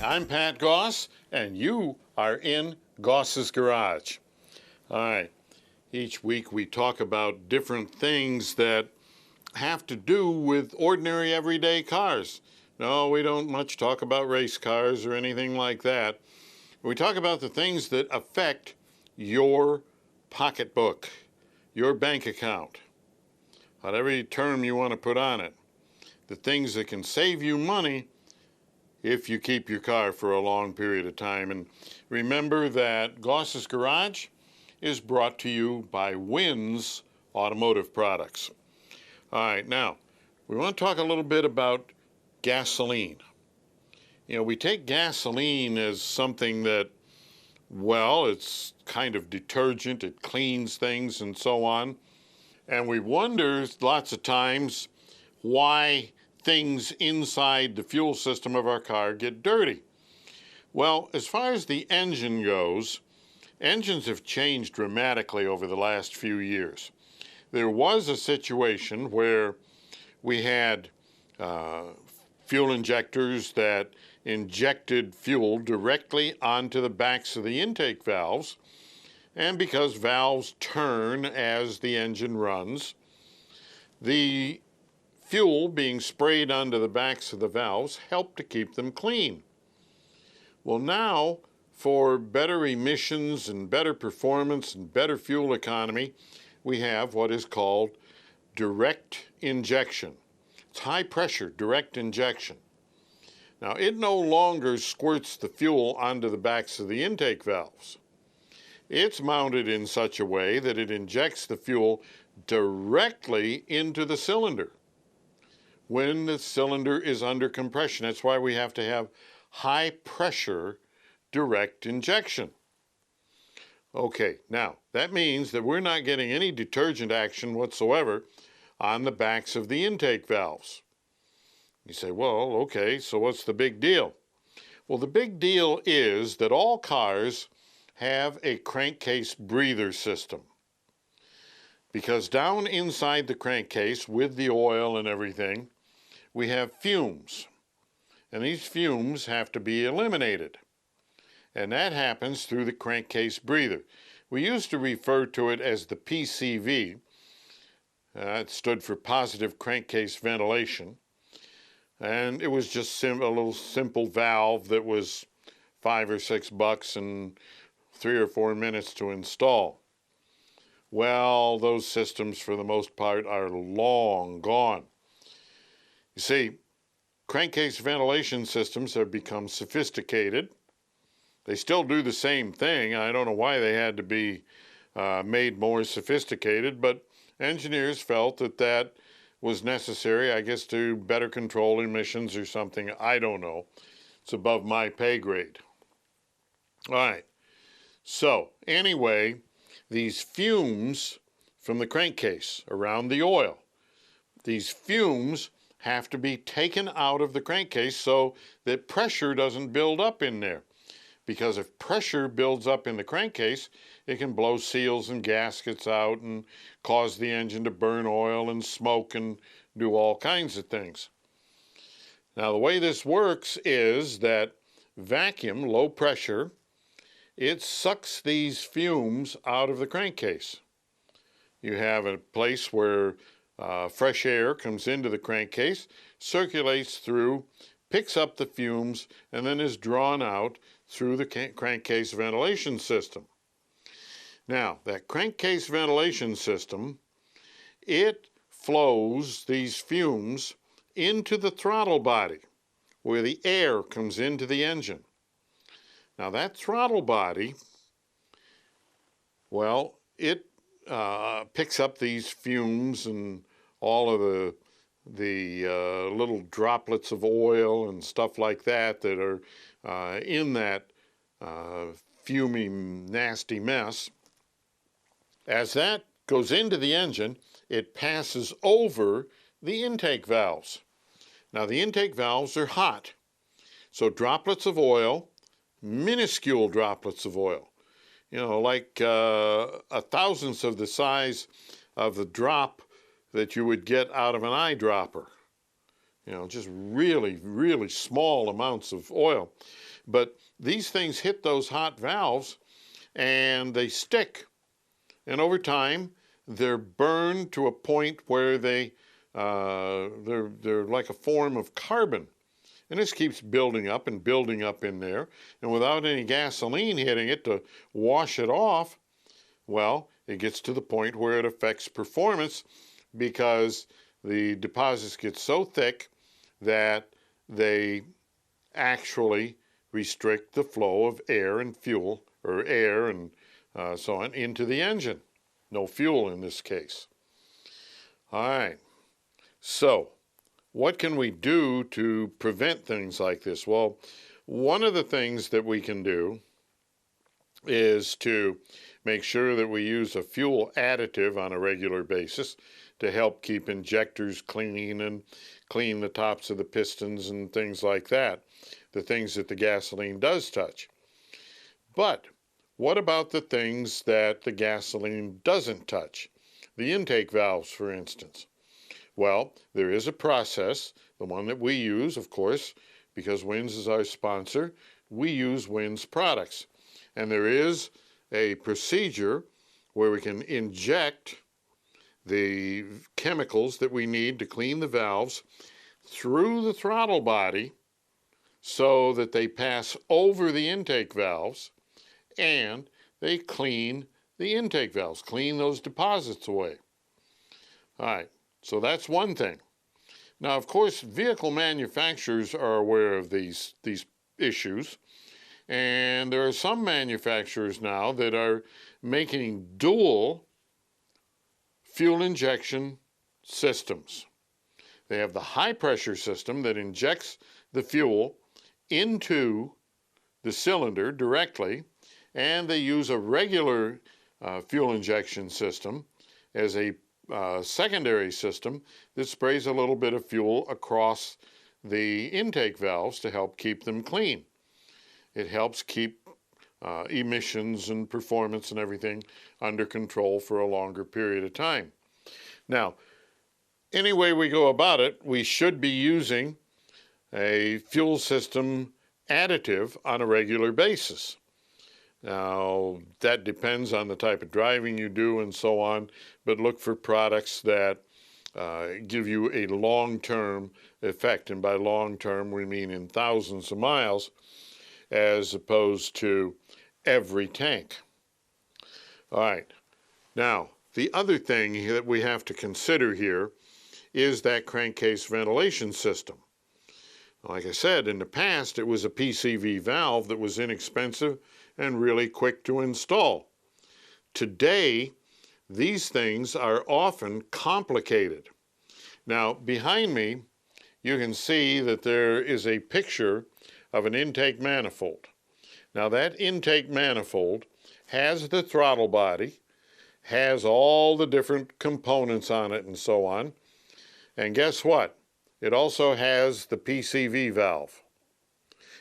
I'm Pat Goss, and you are in Goss's Garage. All right, each week we talk about different things that have to do with ordinary everyday cars. No, we don't much talk about race cars or anything like that. We talk about the things that affect your pocketbook, your bank account, whatever term you want to put on it. The things that can save you money if you keep your car for a long period of time. And remember that Goss's Garage is brought to you by Wynn's Automotive Products. All right, now, we want to talk a little bit about gasoline. You know, we take gasoline as something that, well, it's kind of detergent, it cleans things and so on. And we wonder lots of times why things inside the fuel system of our car get dirty. Well, as far as the engine goes, engines have changed dramatically over the last few years. There was a situation where we had fuel injectors that injected fuel directly onto the backs of the intake valves, and because valves turn as the engine runs, the fuel being sprayed onto the backs of the valves helped to keep them clean. Well, now, for better emissions and better performance and better fuel economy, we have what is called direct injection. It's high pressure direct injection. Now, it no longer squirts the fuel onto the backs of the intake valves. It's mounted in such a way that it injects the fuel directly into the cylinder when the cylinder is under compression. That's why we have to have high pressure direct injection. Okay, now that means that we're not getting any detergent action whatsoever on the backs of the intake valves. You say, well, okay, so what's the big deal? Well, the big deal is that all cars have a crankcase breather system, because down inside the crankcase with the oil and everything, we have fumes, and these fumes have to be eliminated, and that happens through the crankcase breather. We used to refer to it as the Pcv. It stood for positive crankcase ventilation, and it was just a little simple valve that was $5 or $6 and 3 or 4 minutes to install. Well, those systems for the most part are long gone. You see, crankcase ventilation systems have become sophisticated. They still do the same thing. I don't know why they had to be made more sophisticated, but engineers felt that that was necessary, I guess, to better control emissions or something. I don't know. It's above my pay grade. All right. So, anyway, these fumes from the crankcase around the oil, these fumes have to be taken out of the crankcase so that pressure doesn't build up in there. Because if pressure builds up in the crankcase, it can blow seals and gaskets out and cause the engine to burn oil and smoke and do all kinds of things. Now, the way this works is that vacuum, low pressure, it sucks these fumes out of the crankcase. You have a place where fresh air comes into the crankcase, circulates through, picks up the fumes, and then is drawn out through the crankcase ventilation system. Now, that crankcase ventilation system, it flows these fumes into the throttle body, where the air comes into the engine. Now, that throttle body, well, it picks up these fumes and all of the little droplets of oil and stuff like that that are in that fumy, nasty mess. As that goes into the engine, it passes over the intake valves. Now, the intake valves are hot, so droplets of oil, minuscule droplets of oil, you know, like a thousandth of the size of the drop that you would get out of an eyedropper. You know, just really, really small amounts of oil. But these things hit those hot valves and they stick. And over time, they're burned to a point where they're like a form of carbon. And this keeps building up and building up in there. And without any gasoline hitting it to wash it off, well, it gets to the point where it affects performance because the deposits get so thick that they actually restrict the flow of air and fuel, or air and so on, into the engine. No fuel in this case. All right. So, what can we do to prevent things like this? Well, one of the things that we can do is to make sure that we use a fuel additive on a regular basis to help keep injectors clean and clean the tops of the pistons and things like that, the things that the gasoline does touch. But what about the things that the gasoline doesn't touch? The intake valves, for instance. Well, there is a process, the one that we use, of course, because Wins is our sponsor. We use Wins products. And there is a procedure where we can inject the chemicals that we need to clean the valves through the throttle body so that they pass over the intake valves and they clean the intake valves, clean those deposits away. All right, so that's one thing. Now, of course, vehicle manufacturers are aware of these issues, and there are some manufacturers now that are making dual fuel injection systems. They have the high pressure system that injects the fuel into the cylinder directly, and they use a regular fuel injection system as a secondary system that sprays a little bit of fuel across the intake valves to help keep them clean. It helps keep emissions and performance and everything under control for a longer period of time. Now, any way we go about it, we should be using a fuel system additive on a regular basis. Now, that depends on the type of driving you do and so on, but look for products that give you a long-term effect. And by long-term, we mean in thousands of miles, as opposed to every tank. All right. Now, the other thing that we have to consider here is that crankcase ventilation system. Like I said, in the past, it was a Pcv valve that was inexpensive and really quick to install. Today, these things are often complicated. Now, behind me, you can see that there is a picture of an intake manifold. Now, that intake manifold has the throttle body, has all the different components on it and so on. And guess what? It also has the Pcv valve.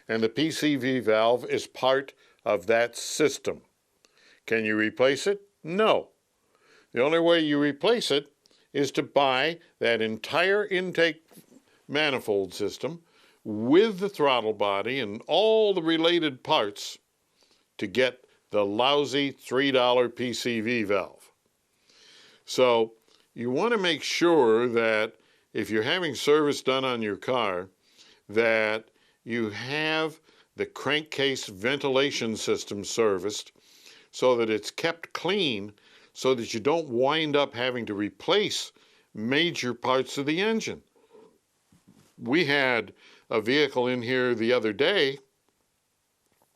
And the Pcv valve is part of that system. Can you replace it? No. The only way you replace it is to buy that entire intake manifold system with the throttle body and all the related parts to get the lousy $3 Pcv valve. So you want to make sure that if you're having service done on your car, that you have the crankcase ventilation system serviced so that it's kept clean, so that you don't wind up having to replace major parts of the engine. We had a vehicle in here the other day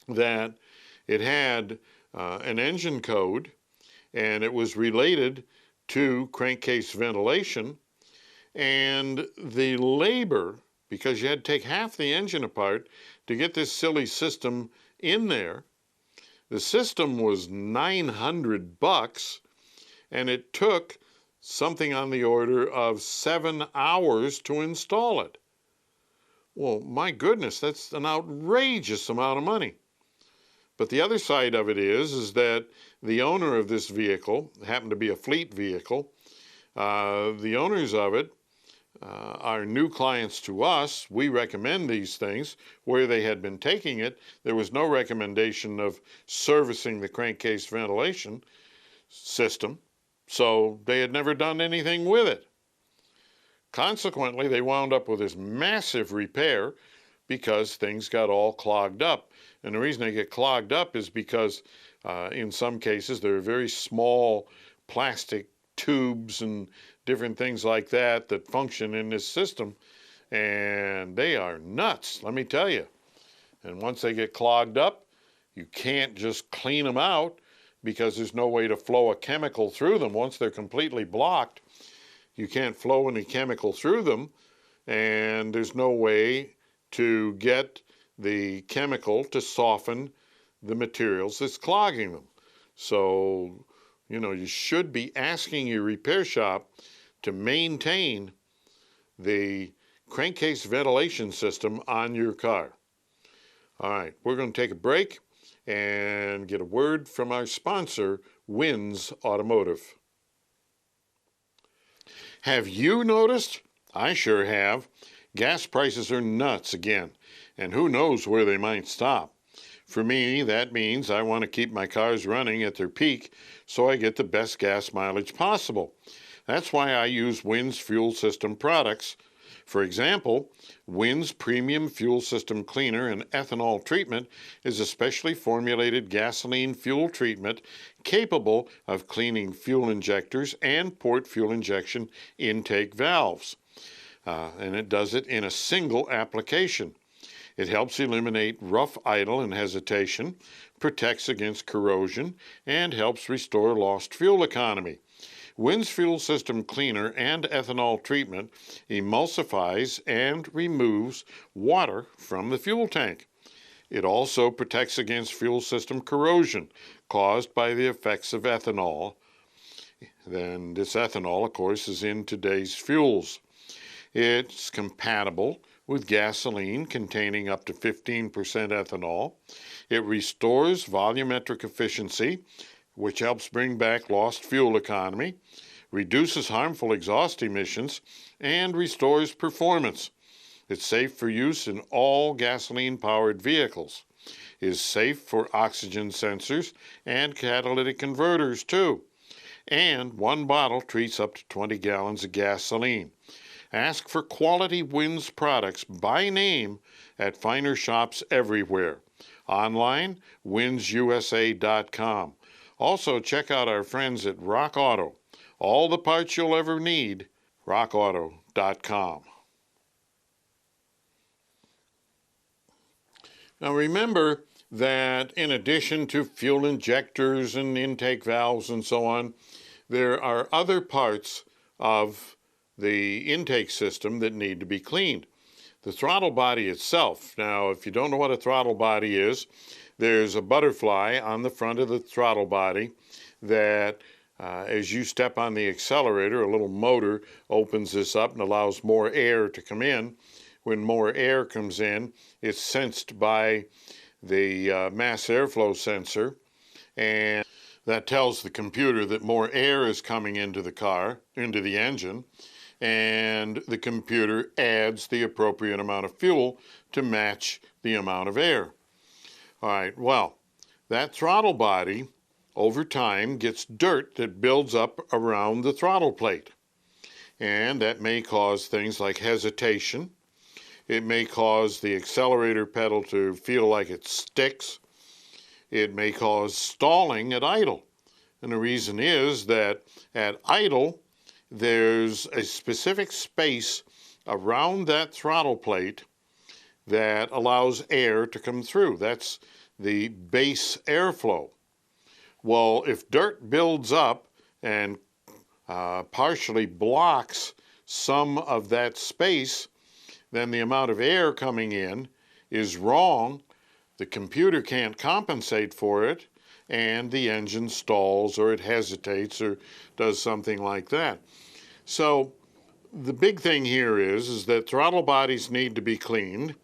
that it had an engine code, and it was related to crankcase ventilation, and the labor, because you had to take half the engine apart to get this silly system in there, the system was $900, and it took something on the order of 7 hours to install it. Well, my goodness, that's an outrageous amount of money. But the other side of it is that the owner of this vehicle happened to be a fleet vehicle. The owners of it our new clients to us, we recommend these things. Where they had been taking it, there was no recommendation of servicing the crankcase ventilation system, so they had never done anything with it. Consequently, they wound up with this massive repair because things got all clogged up. And the reason they get clogged up is because in some cases there are very small plastic tubes and different things like that that function in this system, and they are nuts, let me tell you. And once they get clogged up, you can't just clean them out because there's no way to flow a chemical through them. Once they're completely blocked, you can't flow any chemical through them, and there's no way to get the chemical to soften the materials that's clogging them. So, you should be asking your repair shop to maintain the crankcase ventilation system on your car. All right, we're going to take a break and get a word from our sponsor, Wins Automotive. Have you noticed? I sure have. Gas prices are nuts again, and who knows where they might stop. For me, that means I want to keep my cars running at their peak so I get the best gas mileage possible. That's why I use Wins Fuel System products. For example, Wins Premium Fuel System Cleaner and Ethanol Treatment is a specially formulated gasoline fuel treatment capable of cleaning fuel injectors and port fuel injection intake valves. And it does it in a single application. It helps eliminate rough idle and hesitation, protects against corrosion, and helps restore lost fuel economy. Wins Fuel System Cleaner and Ethanol Treatment emulsifies and removes water from the fuel tank. It also protects against fuel system corrosion caused by the effects of ethanol. Then this ethanol, of course, is in today's fuels. It's compatible with gasoline containing up to 15% ethanol. It restores volumetric efficiency, which helps bring back lost fuel economy, reduces harmful exhaust emissions, and restores performance. It's safe for use in all gasoline-powered vehicles. Is safe for oxygen sensors and catalytic converters, too. And one bottle treats up to 20 gallons of gasoline. Ask for quality Wins products by name at finer shops everywhere. Online, winsusa.com. Also, check out our friends at Rock Auto. All the parts you'll ever need, rockauto.com. Now remember that in addition to fuel injectors and intake valves and so on, there are other parts of the intake system that need to be cleaned. The throttle body itself. Now, if you don't know what a throttle body is, there's a butterfly on the front of the throttle body that as you step on the accelerator, a little motor opens this up and allows more air to come in. When more air comes in, it's sensed by the mass airflow sensor, and that tells the computer that more air is coming into the car, into the engine, and the computer adds the appropriate amount of fuel to match the amount of air. All right, well, that throttle body over time gets dirt that builds up around the throttle plate. And that may cause things like hesitation. It may cause the accelerator pedal to feel like it sticks. It may cause stalling at idle. And the reason is that at idle, there's a specific space around that throttle plate that allows air to come through. That's the base airflow. Well, if dirt builds up and partially blocks some of that space, then the amount of air coming in is wrong. The computer can't compensate for it, and the engine stalls or it hesitates or does something like that. So the big thing here is that throttle bodies need to be cleaned,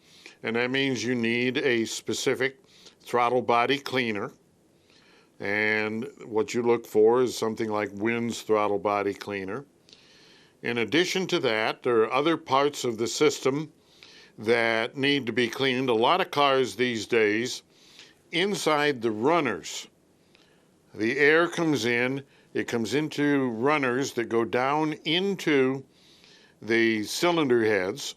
and that means you need a specific throttle body cleaner. And what you look for is something like Wins Throttle Body Cleaner. In addition to that, there are other parts of the system that need to be cleaned. A lot of cars these days, inside the runners, the air comes in, it comes into runners that go down into the cylinder heads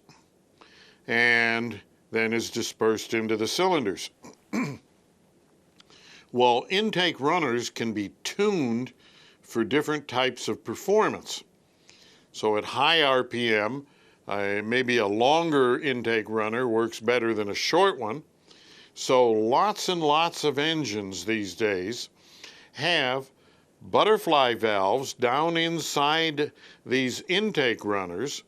and then is dispersed into the cylinders. Well, intake runners can be tuned for different types of performance. So at high RPM, maybe a longer intake runner works better than a short one. So lots and lots of engines these days have butterfly valves down inside these intake runners,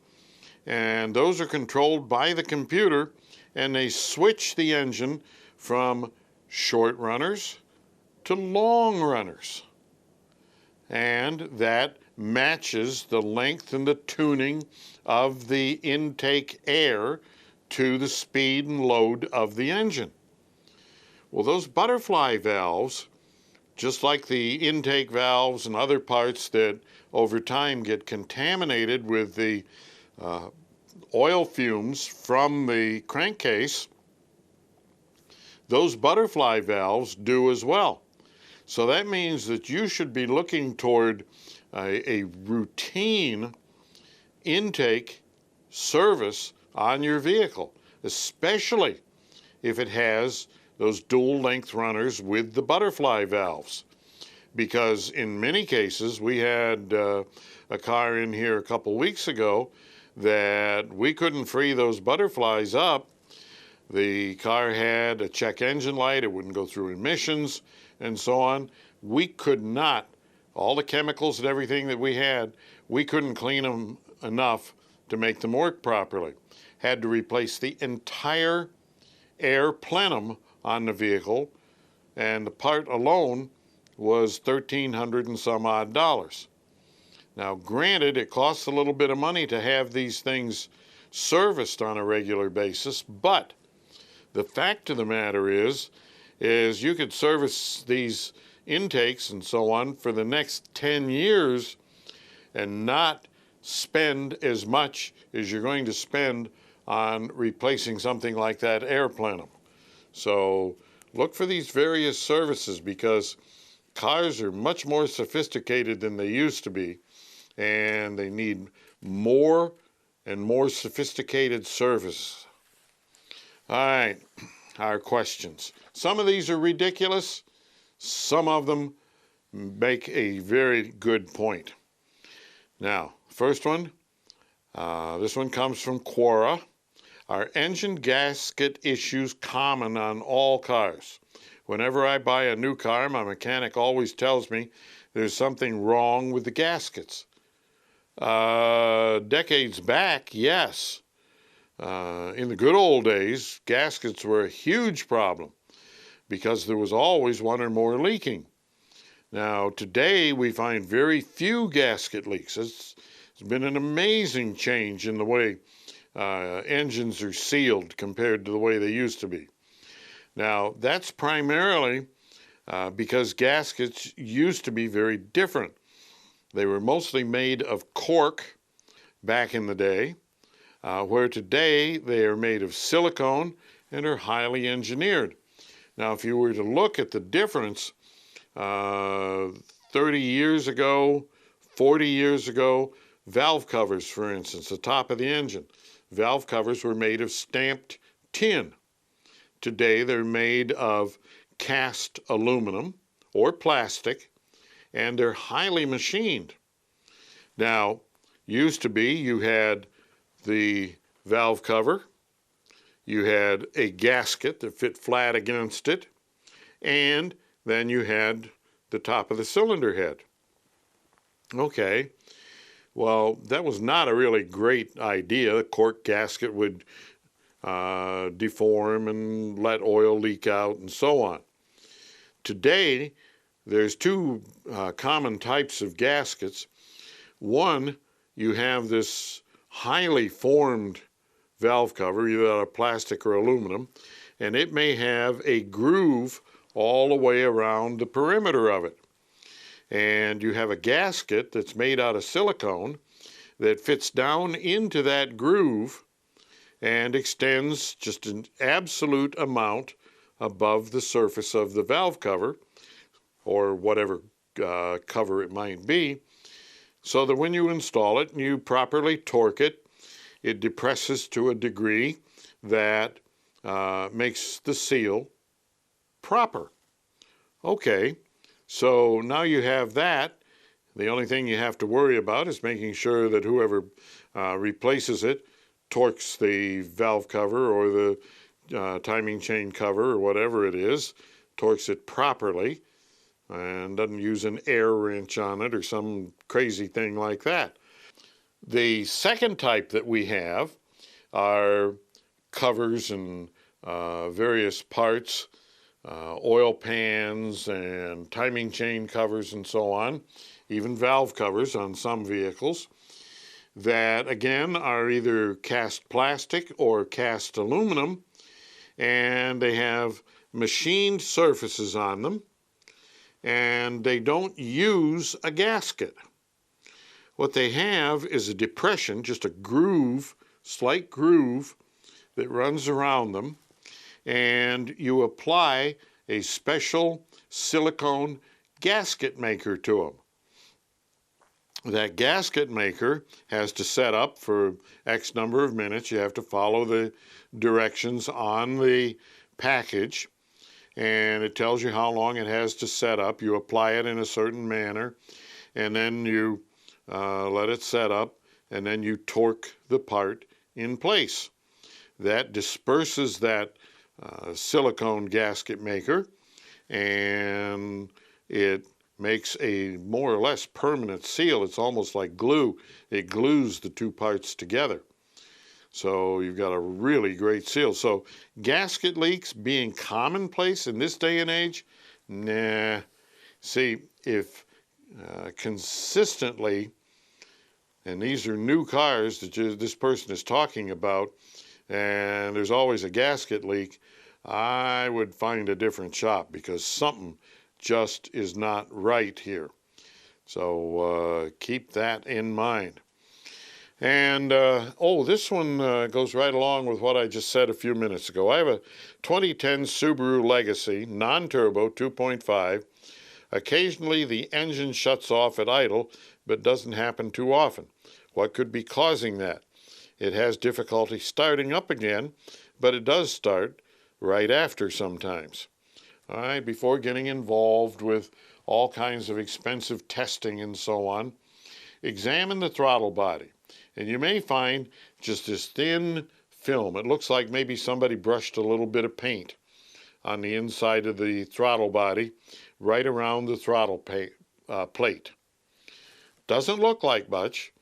and those are controlled by the computer, and they switch the engine from short runners to long runners. And that matches the length and the tuning of the intake air to the speed and load of the engine. Well, those butterfly valves, just like the intake valves and other parts that over time get contaminated with the oil fumes from the crankcase, those butterfly valves do as well. So that means that you should be looking toward a routine intake service on your vehicle, especially if it has those dual length runners with the butterfly valves. Because in many cases, we had a car in here a couple weeks ago that we couldn't free those butterflies up. The car had a check engine light, it wouldn't go through emissions and so on. We could not, all the chemicals and everything that we had, we couldn't clean them enough to make them work properly. Had to replace the entire air plenum on the vehicle, and the part alone was $1,300 and some odd dollars. Now, granted, it costs a little bit of money to have these things serviced on a regular basis, but the fact of the matter is you could service these intakes and so on for the next 10 years and not spend as much as you're going to spend on replacing something like that air plenum. So look for these various services, because cars are much more sophisticated than they used to be, and they need more and more sophisticated service. All right, our questions. Some of these are ridiculous. Some of them make a very good point. Now, first one, this one comes from Quora. Are engine gasket issues common on all cars? Whenever I buy a new car, my mechanic always tells me there's something wrong with the gaskets. Decades back, yes. In the good old days, gaskets were a huge problem because there was always one or more leaking. Now, today we find very few gasket leaks. It's been an amazing change in the way engines are sealed compared to the way they used to be. Now, that's primarily because gaskets used to be very different. They were mostly made of cork back in the day, where today they are made of silicone and are highly engineered. Now, if you were to look at the difference 30 years ago, 40 years ago, valve covers, for instance, the top of the engine, valve covers were made of stamped tin. Today they're made of cast aluminum or plastic, and they're highly machined. Now, used to be you had the valve cover, you had a gasket that fit flat against it, and then you had the top of the cylinder head. Okay, well, that was not a really great idea. The cork gasket would deform and let oil leak out and so on. Today, there's two common types of gaskets. One, you have this highly formed valve cover, either out of plastic or aluminum, and it may have a groove all the way around the perimeter of it. And you have a gasket that's made out of silicone that fits down into that groove and extends just an absolute amount above the surface of the valve cover, or whatever cover it might be, so that when you install it and you properly torque it, it depresses to a degree that makes the seal proper. Okay, so now you have that. The only thing you have to worry about is making sure that whoever replaces it torques the valve cover or the timing chain cover or whatever it is, torques it properly, and doesn't use an air wrench on it or some crazy thing like that. The second type that we have are covers and various parts, oil pans and timing chain covers and so on, even valve covers on some vehicles, that again are either cast plastic or cast aluminum, and they have machined surfaces on them, and they don't use a gasket. What they have is a depression, just a groove, slight groove that runs around them, and you apply a special silicone gasket maker to them. That gasket maker has to set up for X number of minutes. You have to follow the directions on the package, and it tells you how long it has to set up. You apply it in a certain manner, and then you let it set up, and then you torque the part in place. That disperses that silicone gasket maker, and it makes a more or less permanent seal. It's almost like glue. It glues the two parts together. So you've got a really great seal. So gasket leaks being commonplace in this day and age, nah. See, if consistently, and these are new cars that this person is talking about, and there's always a gasket leak, I would find a different shop, because something just is not right here. So keep that in mind. And this one goes right along with what I just said a few minutes ago. I have a 2010 Subaru Legacy, non-turbo, 2.5. Occasionally the engine shuts off at idle, but doesn't happen too often. What could be causing that? It has difficulty starting up again, but it does start right after sometimes. All right, before getting involved with all kinds of expensive testing and so on, examine the throttle body, and you may find just this thin film. It looks like maybe somebody brushed a little bit of paint on the inside of the throttle body, right around the throttle plate. Doesn't look like much.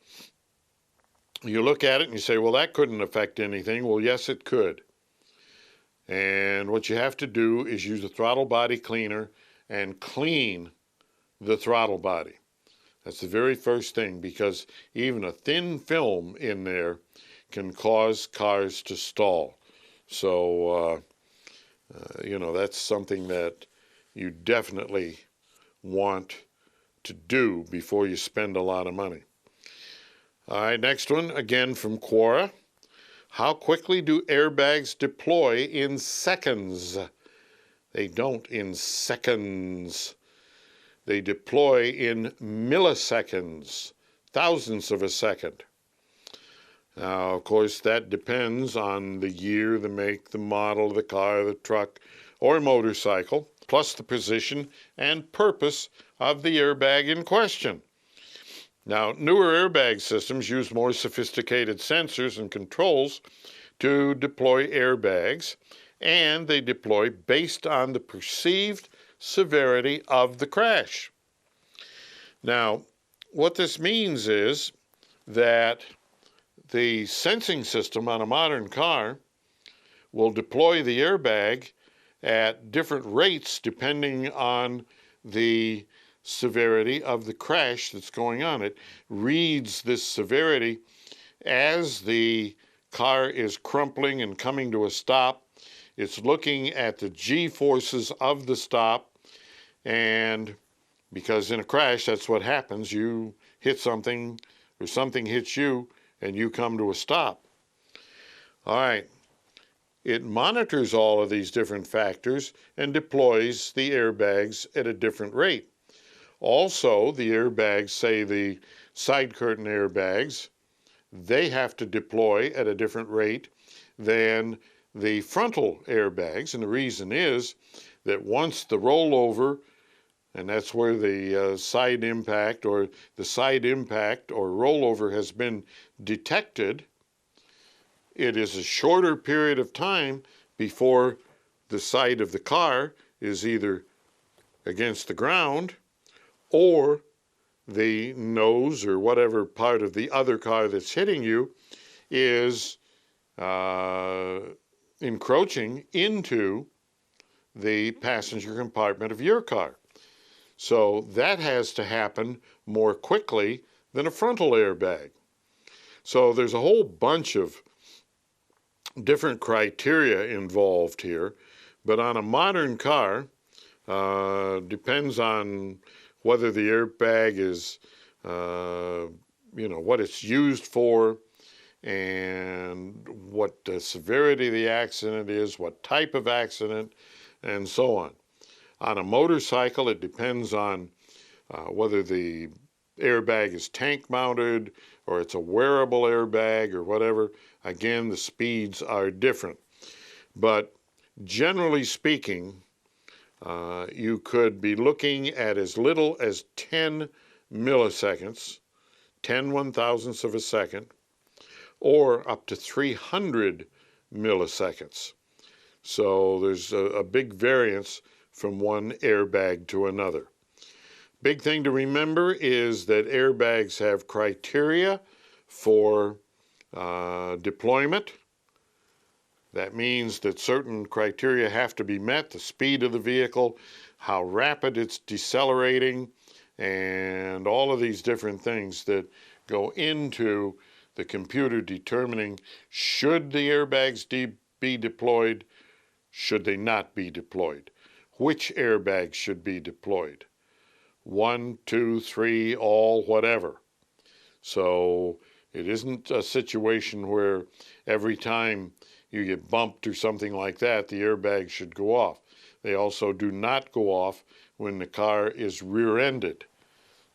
You look at it and you say, well, that couldn't affect anything. Well, yes, it could. And what you have to do is use a throttle body cleaner and clean the throttle body. That's the very first thing, because even a thin film in there can cause cars to stall. So, that's something that you definitely want to do before you spend a lot of money. All right, next one, again from Quora. How quickly do airbags deploy in seconds? They don't in seconds. They deploy in milliseconds, thousandths of a second. Now, of course, that depends on the year, the make, the model, the car, the truck, or motorcycle, plus the position and purpose of the airbag in question. Now, newer airbag systems use more sophisticated sensors and controls to deploy airbags, and they deploy based on the perceived severity of the crash. Now, what this means is that the sensing system on a modern car will deploy the airbag at different rates depending on the severity of the crash that's going on. It reads this severity as the car is crumpling and coming to a stop. It's looking at the G-forces of the stop, and because in a crash, that's what happens. You hit something or something hits you and you come to a stop. All right. It monitors all of these different factors and deploys the airbags at a different rate. Also, the airbags, say the side curtain airbags, they have to deploy at a different rate than the frontal airbags. And the reason is that once the rollover, and that's where the side impact or rollover has been detected, it is a shorter period of time before the side of the car is either against the ground or the nose or whatever part of the other car that's hitting you is encroaching into the passenger compartment of your car. So that has to happen more quickly than a frontal airbag. So there's a whole bunch of different criteria involved here, but on a modern car, depends on whether the airbag is, what it's used for, and what the severity of the accident is, what type of accident, and so on. On a motorcycle, it depends on whether the airbag is tank mounted or it's a wearable airbag or whatever. Again, the speeds are different. But generally speaking, you could be looking at as little as 10 milliseconds, 10 one-thousandths of a second, or up to 300 milliseconds. So there's a big variance from one airbag to another. Big thing to remember is that airbags have criteria for deployment. That means that certain criteria have to be met: the speed of the vehicle, how rapid it's decelerating, and all of these different things that go into the computer determining should the airbags be deployed, should they not be deployed, which airbags should be deployed. 1, 2, 3, all, whatever. So it isn't a situation where every time you get bumped or something like that, the airbag should go off. They also do not go off when the car is rear-ended.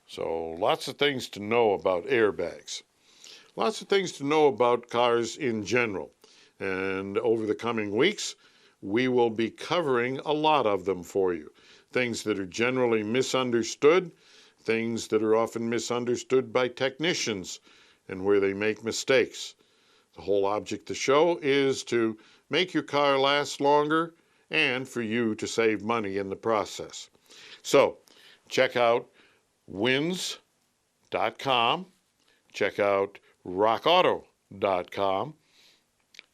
So lots of things to know about airbags. Lots of things to know about cars in general. And over the coming weeks, we will be covering a lot of them for you. Things that are generally misunderstood, things that are often misunderstood by technicians and where they make mistakes. The whole object of the show is to make your car last longer and for you to save money in the process. So check out wins.com, check out rockauto.com.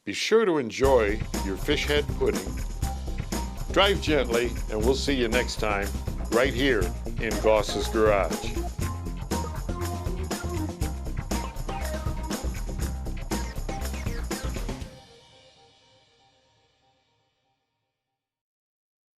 Be sure to enjoy your fish head pudding. Drive gently, and we'll see you next time right here in Goss's Garage.